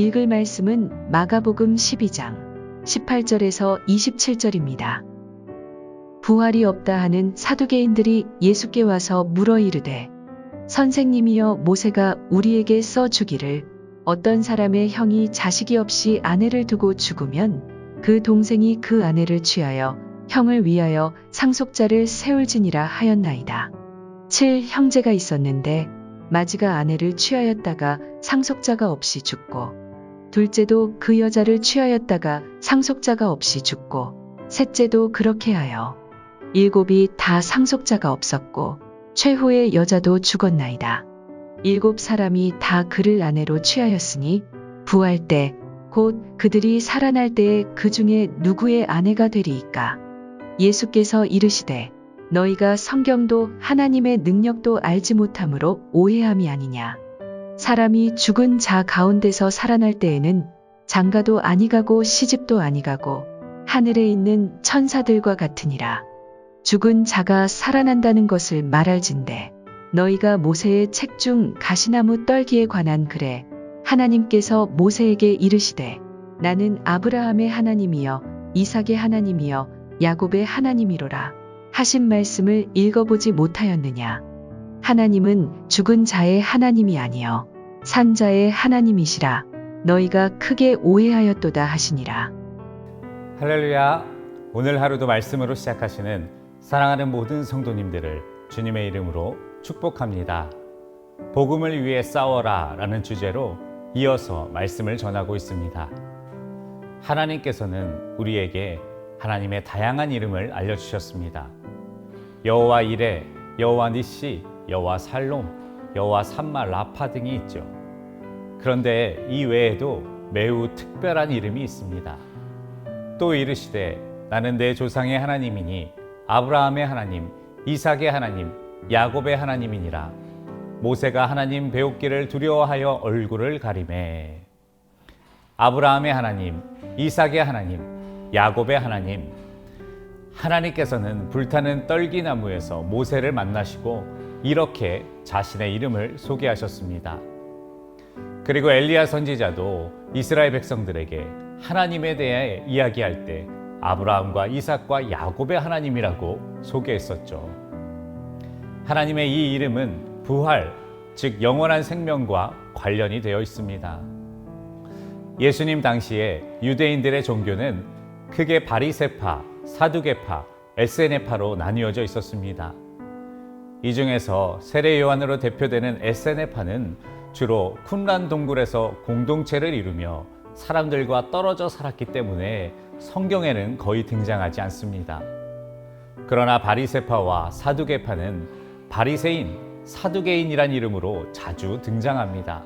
읽을 말씀은 마가복음 12장 18절에서 27절입니다. 부활이 없다 하는 사두개인들이 예수께 와서 물어 이르되 선생님이여 모세가 우리에게 써주기를 어떤 사람의 형이 자식이 없이 아내를 두고 죽으면 그 동생이 그 아내를 취하여 형을 위하여 상속자를 세울지니라 하였나이다. 7 형제가 있었는데 마지가 아내를 취하였다가 상속자가 없이 죽고 둘째도 그 여자를 취하였다가 상속자가 없이 죽고 셋째도 그렇게 하여 7이 다 상속자가 없었고 최후의 여자도 죽었나이다. 7 사람이 다 그를 아내로 취하였으니 부활 때 곧 그들이 살아날 때에 그 중에 누구의 아내가 되리이까? 예수께서 이르시되 너희가 성경도 하나님의 능력도 알지 못함으로 오해함이 아니냐. 사람이 죽은 자 가운데서 살아날 때에는 장가도 아니가고 시집도 아니가고 하늘에 있는 천사들과 같으니라. 죽은 자가 살아난다는 것을 말할진대 너희가 모세의 책 중 가시나무 떨기에 관한 글에 하나님께서 모세에게 이르시되 나는 아브라함의 하나님이여 이삭의 하나님이여 야곱의 하나님이로라 하신 말씀을 읽어보지 못하였느냐. 하나님은 죽은 자의 하나님이 아니여 산 자의 하나님이시라. 너희가 크게 오해하였도다 하시니라. 할렐루야. 오늘 하루도 말씀으로 시작하시는 사랑하는 모든 성도님들을 주님의 이름으로 축복합니다. 복음을 위해 싸워라 라는 주제로 이어서 말씀을 전하고 있습니다. 하나님께서는 우리에게 하나님의 다양한 이름을 알려주셨습니다. 여호와 이레, 여호와 니시, 여호와 살롬, 여호와 삼마 라파 등이 있죠. 그런데 이 외에도 매우 특별한 이름이 있습니다. 또 이르시되 나는 내 조상의 하나님이니 아브라함의 하나님, 이삭의 하나님, 야곱의 하나님이니라. 모세가 하나님 배우기를 두려워하여 얼굴을 가리매. 아브라함의 하나님, 이삭의 하나님, 야곱의 하나님. 하나님께서는 불타는 떨기나무에서 모세를 만나시고 이렇게 자신의 이름을 소개하셨습니다. 그리고 엘리야 선지자도 이스라엘 백성들에게 하나님에 대해 이야기할 때 아브라함과 이삭과 야곱의 하나님이라고 소개했었죠. 하나님의 이 이름은 부활, 즉 영원한 생명과 관련이 되어 있습니다. 예수님 당시에 유대인들의 종교는 크게 바리새파, 사두개파, 에세네파로 나뉘어져 있었습니다. 이 중에서 세례 요한으로 대표되는 에세네파는 주로 쿰란 동굴에서 공동체를 이루며 사람들과 떨어져 살았기 때문에 성경에는 거의 등장하지 않습니다. 그러나 바리새파와 사두개파는 바리새인, 사두개인이란 이름으로 자주 등장합니다.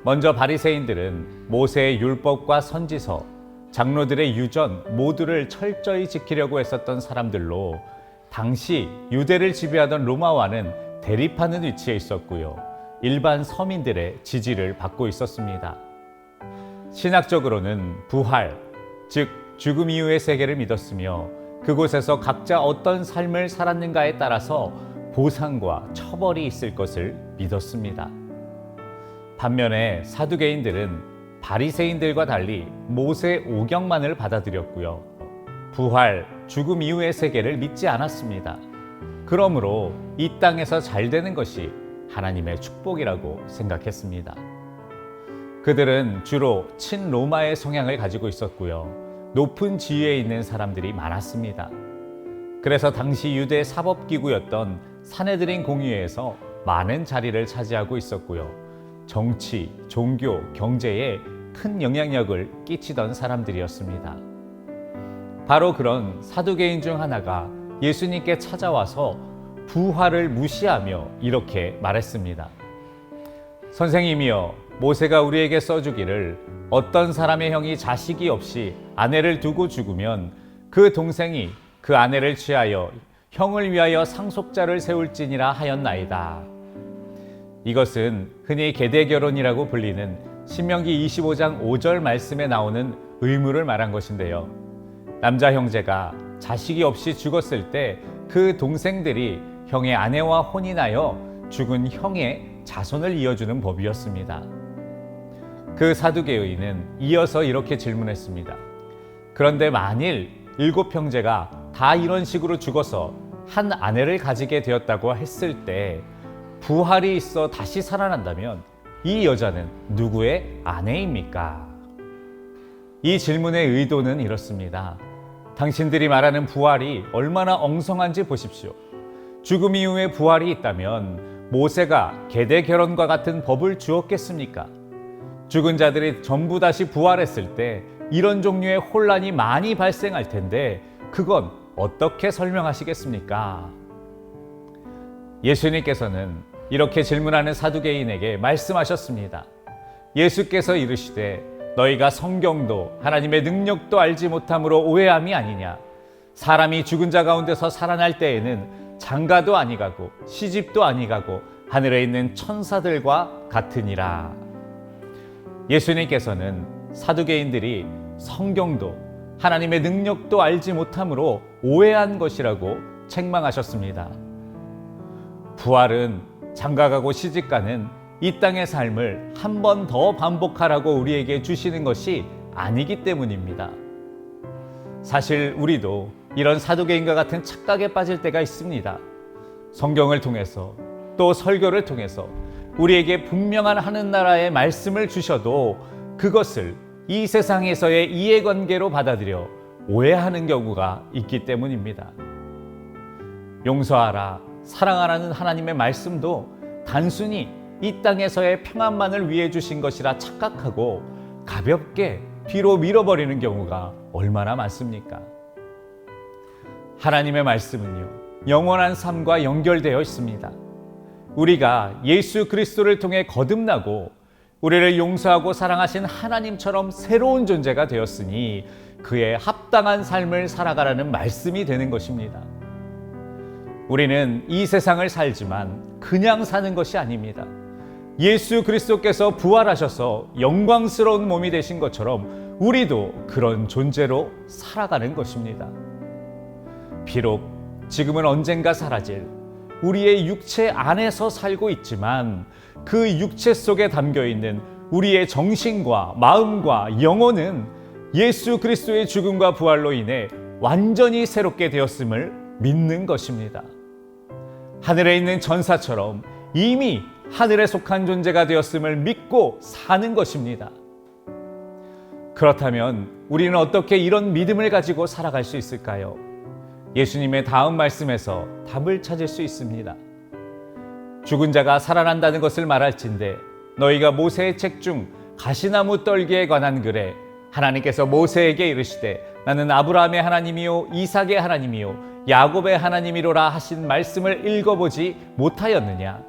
먼저 바리새인들은 모세의 율법과 선지서, 장로들의 유전 모두를 철저히 지키려고 했었던 사람들로 당시 유대를 지배하던 로마와는 대립하는 위치에 있었고요. 일반 서민들의 지지를 받고 있었습니다. 신학적으로는 부활, 즉 죽음 이후의 세계를 믿었으며 그곳에서 각자 어떤 삶을 살았는가에 따라서 보상과 처벌이 있을 것을 믿었습니다. 반면에 사두개인들은 바리새인들과 달리 모세 오경만을 받아들였고요. 부활, 죽음 이후의 세계를 믿지 않았습니다. 그러므로 이 땅에서 잘 되는 것이 하나님의 축복이라고 생각했습니다. 그들은 주로 친로마의 성향을 가지고 있었고요. 높은 지위에 있는 사람들이 많았습니다. 그래서 당시 유대 사법기구였던 사네드린 공의회에서 많은 자리를 차지하고 있었고요. 정치, 종교, 경제에 큰 영향력을 끼치던 사람들이었습니다. 바로 그런 사두개인 중 하나가 예수님께 찾아와서 부활을 무시하며 이렇게 말했습니다. 선생님이여, 모세가 우리에게 써주기를 어떤 사람의 형이 자식이 없이 아내를 두고 죽으면 그 동생이 그 아내를 취하여 형을 위하여 상속자를 세울지니라 하였나이다. 이것은 흔히 계대결혼이라고 불리는 신명기 25장 5절 말씀에 나오는 의무를 말한 것인데요. 남자 형제가 자식이 없이 죽었을 때 그 동생들이 형의 아내와 혼인하여 죽은 형의 자손을 이어주는 법이었습니다. 그 사두개 의인은 이어서 이렇게 질문했습니다. 그런데 만일 7형제가 다 이런 식으로 죽어서 한 아내를 가지게 되었다고 했을 때 부활이 있어 다시 살아난다면 이 여자는 누구의 아내입니까? 이 질문의 의도는 이렇습니다. 당신들이 말하는 부활이 얼마나 엉성한지 보십시오. 죽음 이후에 부활이 있다면 모세가 계대 결혼과 같은 법을 주었겠습니까? 죽은 자들이 전부 다시 부활했을 때 이런 종류의 혼란이 많이 발생할 텐데 그건 어떻게 설명하시겠습니까? 예수님께서는 이렇게 질문하는 사두개인에게 말씀하셨습니다. 예수께서 이르시되 너희가 성경도 하나님의 능력도 알지 못함으로 오해함이 아니냐. 사람이 죽은 자 가운데서 살아날 때에는 장가도 아니가고 시집도 아니가고 하늘에 있는 천사들과 같으니라. 예수님께서는 사두개인들이 성경도 하나님의 능력도 알지 못함으로 오해한 것이라고 책망하셨습니다. 부활은 장가가고 시집가는 이 땅의 삶을 한 번 더 반복하라고 우리에게 주시는 것이 아니기 때문입니다. 사실 우리도 이런 사두개인과 같은 착각에 빠질 때가 있습니다. 성경을 통해서 또 설교를 통해서 우리에게 분명한 하늘나라의 말씀을 주셔도 그것을 이 세상에서의 이해관계로 받아들여 오해하는 경우가 있기 때문입니다. 용서하라, 사랑하라는 하나님의 말씀도 단순히 이 땅에서의 평안만을 위해 주신 것이라 착각하고 가볍게 뒤로 밀어버리는 경우가 얼마나 많습니까? 하나님의 말씀은요, 영원한 삶과 연결되어 있습니다. 우리가 예수 그리스도를 통해 거듭나고 우리를 용서하고 사랑하신 하나님처럼 새로운 존재가 되었으니 그에 합당한 삶을 살아가라는 말씀이 되는 것입니다. 우리는 이 세상을 살지만 그냥 사는 것이 아닙니다. 예수 그리스도께서 부활하셔서 영광스러운 몸이 되신 것처럼 우리도 그런 존재로 살아가는 것입니다. 비록 지금은 언젠가 사라질 우리의 육체 안에서 살고 있지만 그 육체 속에 담겨 있는 우리의 정신과 마음과 영혼은 예수 그리스도의 죽음과 부활로 인해 완전히 새롭게 되었음을 믿는 것입니다. 하늘에 있는 전사처럼 이미 하늘에 속한 존재가 되었음을 믿고 사는 것입니다. 그렇다면 우리는 어떻게 이런 믿음을 가지고 살아갈 수 있을까요? 예수님의 다음 말씀에서 답을 찾을 수 있습니다. 죽은 자가 살아난다는 것을 말할진대 너희가 모세의 책 중 가시나무 떨기에 관한 글에 하나님께서 모세에게 이르시되 나는 아브라함의 하나님이요 이삭의 하나님이요 야곱의 하나님이로라 하신 말씀을 읽어보지 못하였느냐.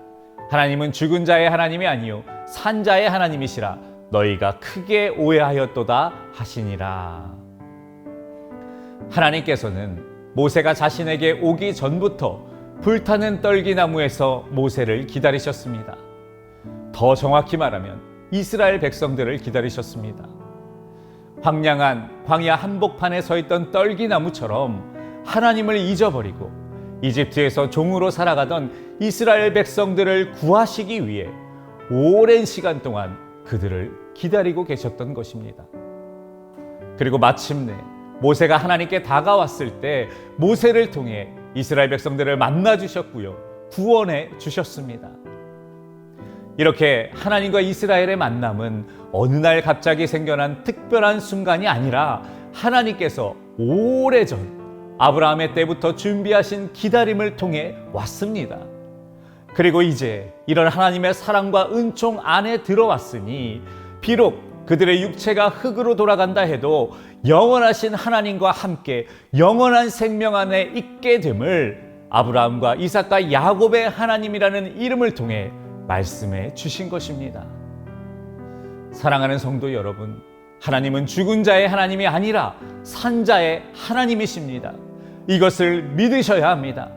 하나님은 죽은 자의 하나님이 아니요 산 자의 하나님이시라 너희가 크게 오해하였도다 하시니라. 하나님께서는 모세가 자신에게 오기 전부터 불타는 떨기나무에서 모세를 기다리셨습니다. 더 정확히 말하면 이스라엘 백성들을 기다리셨습니다. 황량한 광야 한복판에 서 있던 떨기나무처럼 하나님을 잊어버리고 이집트에서 종으로 살아가던 이스라엘 백성들을 구하시기 위해 오랜 시간 동안 그들을 기다리고 계셨던 것입니다. 그리고 마침내 모세가 하나님께 다가왔을 때 모세를 통해 이스라엘 백성들을 만나 주셨고요, 구원해 주셨습니다. 이렇게 하나님과 이스라엘의 만남은 어느 날 갑자기 생겨난 특별한 순간이 아니라 하나님께서 오래전 아브라함의 때부터 준비하신 기다림을 통해 왔습니다. 그리고 이제 이런 하나님의 사랑과 은총 안에 들어왔으니 비록 그들의 육체가 흙으로 돌아간다 해도 영원하신 하나님과 함께 영원한 생명 안에 있게 됨을 아브라함과 이삭과 야곱의 하나님이라는 이름을 통해 말씀해 주신 것입니다. 사랑하는 성도 여러분, 하나님은 죽은 자의 하나님이 아니라 산 자의 하나님이십니다. 이것을 믿으셔야 합니다.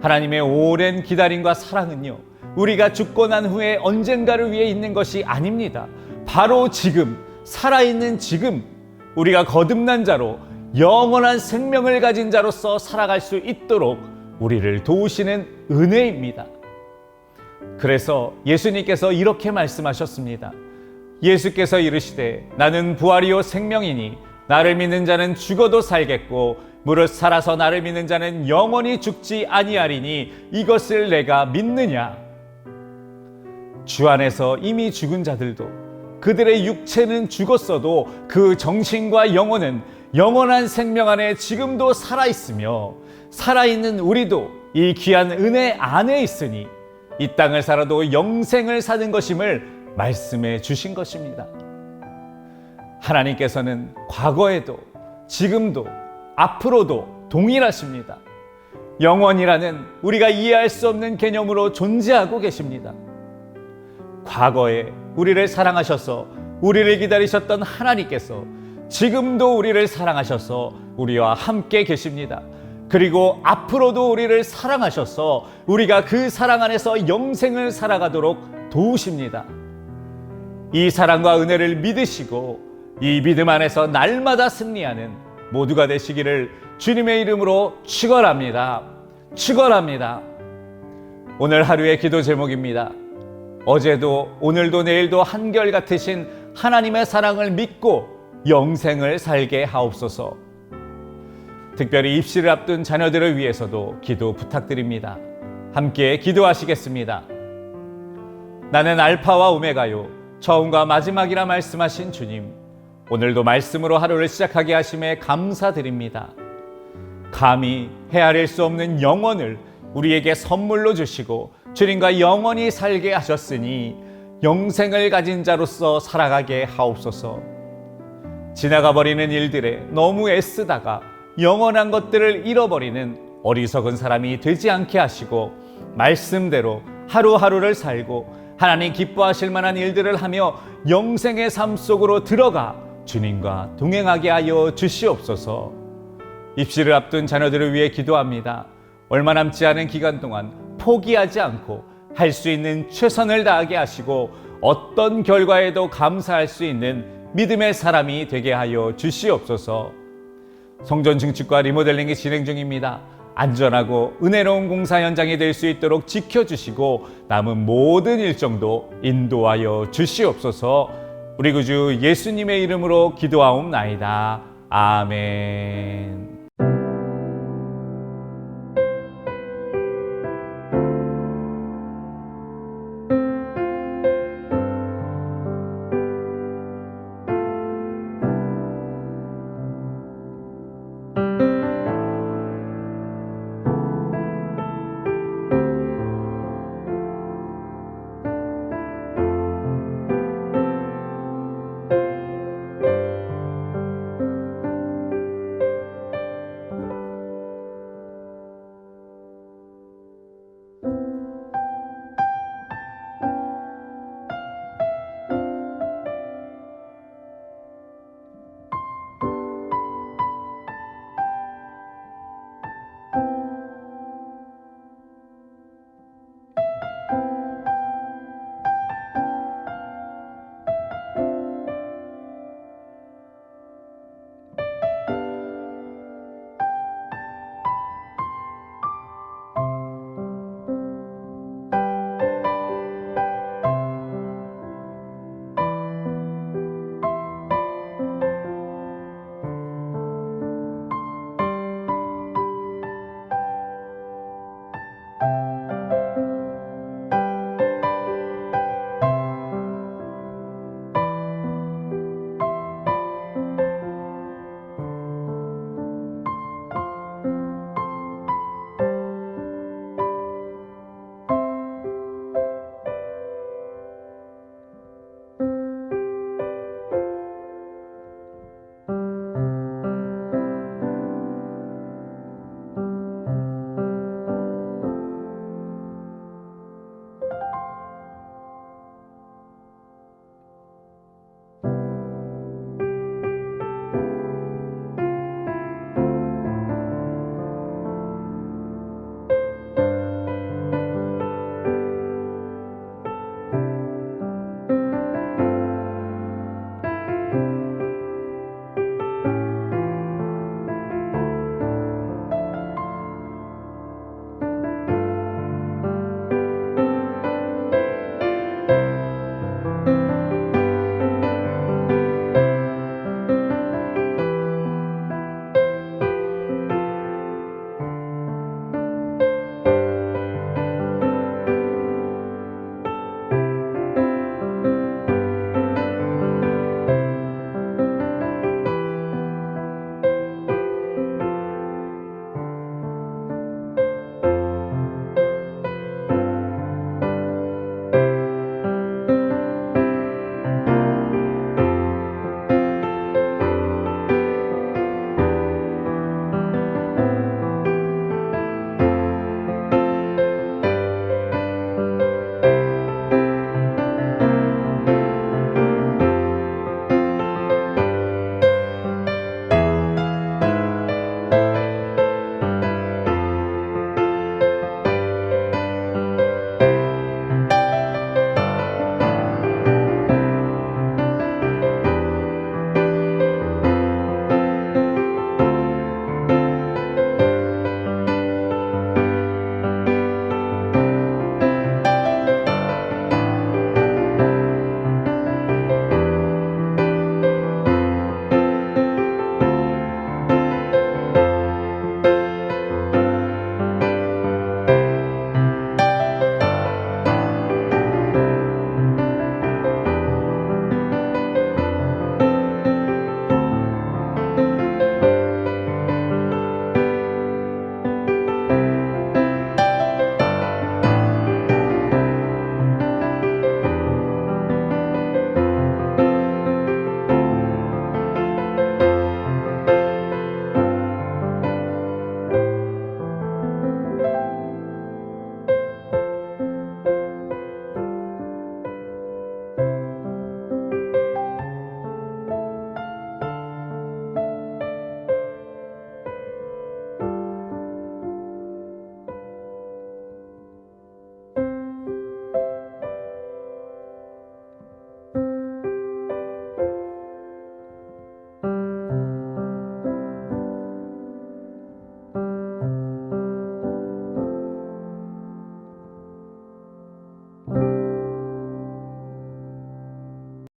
하나님의 오랜 기다림과 사랑은요, 우리가 죽고 난 후에 언젠가를 위해 있는 것이 아닙니다. 바로 지금, 살아있는 지금 우리가 거듭난 자로 영원한 생명을 가진 자로서 살아갈 수 있도록 우리를 도우시는 은혜입니다. 그래서 예수님께서 이렇게 말씀하셨습니다. 예수께서 이르시되 나는 부활이요 생명이니 나를 믿는 자는 죽어도 살겠고 무릇 살아서 나를 믿는 자는 영원히 죽지 아니하리니 이것을 내가 믿느냐. 주 안에서 이미 죽은 자들도 그들의 육체는 죽었어도 그 정신과 영혼은 영원한 생명 안에 지금도 살아있으며 살아있는 우리도 이 귀한 은혜 안에 있으니 이 땅을 살아도 영생을 사는 것임을 말씀해 주신 것입니다. 하나님께서는 과거에도 지금도 앞으로도 동일하십니다. 영원이라는 우리가 이해할 수 없는 개념으로 존재하고 계십니다. 과거에 우리를 사랑하셔서 우리를 기다리셨던 하나님께서 지금도 우리를 사랑하셔서 우리와 함께 계십니다. 그리고 앞으로도 우리를 사랑하셔서 우리가 그 사랑 안에서 영생을 살아가도록 도우십니다. 이 사랑과 은혜를 믿으시고 이 믿음 안에서 날마다 승리하는 모두가 되시기를 주님의 이름으로 축원합니다. 축원합니다. 오늘 하루의 기도 제목입니다. 어제도 오늘도 내일도 한결같으신 하나님의 사랑을 믿고 영생을 살게 하옵소서. 특별히 입시를 앞둔 자녀들을 위해서도 기도 부탁드립니다. 함께 기도하시겠습니다. 나는 알파와 오메가요 처음과 마지막이라 말씀하신 주님, 오늘도 말씀으로 하루를 시작하게 하심에 감사드립니다. 감히 헤아릴 수 없는 영혼을 우리에게 선물로 주시고 주님과 영원히 살게 하셨으니 영생을 가진 자로서 살아가게 하옵소서. 지나가 버리는 일들에 너무 애쓰다가 영원한 것들을 잃어버리는 어리석은 사람이 되지 않게 하시고 말씀대로 하루하루를 살고 하나님 기뻐하실 만한 일들을 하며 영생의 삶 속으로 들어가 주님과 동행하게 하여 주시옵소서. 입시를 앞둔 자녀들을 위해 기도합니다. 얼마 남지 않은 기간 동안 포기하지 않고 할 수 있는 최선을 다하게 하시고 어떤 결과에도 감사할 수 있는 믿음의 사람이 되게 하여 주시옵소서. 성전 증축과 리모델링이 진행 중입니다. 안전하고 은혜로운 공사 현장이 될 수 있도록 지켜주시고 남은 모든 일정도 인도하여 주시옵소서. 우리 구주 예수님의 이름으로 기도하옵나이다. 아멘.